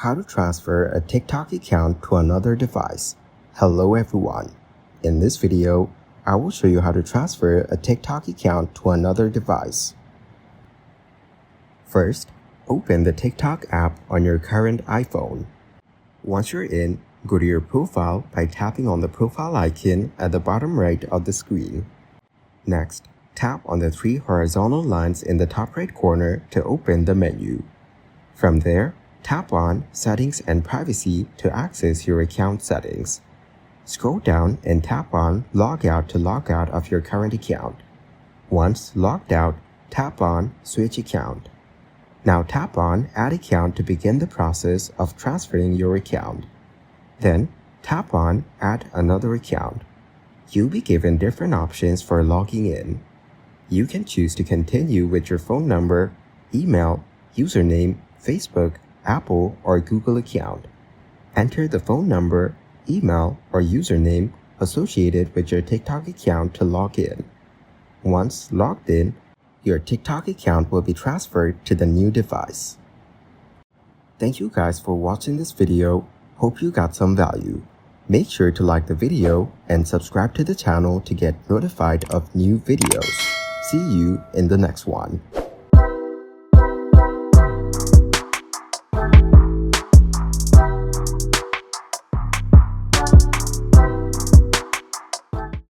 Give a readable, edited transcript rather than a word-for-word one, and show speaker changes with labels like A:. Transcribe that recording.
A: How to transfer a TikTok account to another device. Hello everyone. In this video, I will show you how to transfer a TikTok account to another device. First, open the TikTok app on your current iPhone. Once you're in, go to your profile by tapping on the profile icon at the bottom right of the screen. Next, tap on the three horizontal lines in the top right corner to open the menu. From there, tap on Settings and Privacy to access your account settings. Scroll down and tap on Log Out to log out of your current account. Once logged out, tap on Switch Account. Now tap on Add Account to begin the process of transferring your account. Then, tap on Add Another Account. You'll be given different options for logging in. You can choose to continue with your phone number, email, username, Facebook, Apple, or Google account. Enter the phone number, email, or username associated with your TikTok account to log in. Once logged in, your TikTok account will be transferred to the new device. Thank you guys for watching this video. Hope you got some value. Make sure to like the video and subscribe to the channel to get notified of new videos. See you in the next one.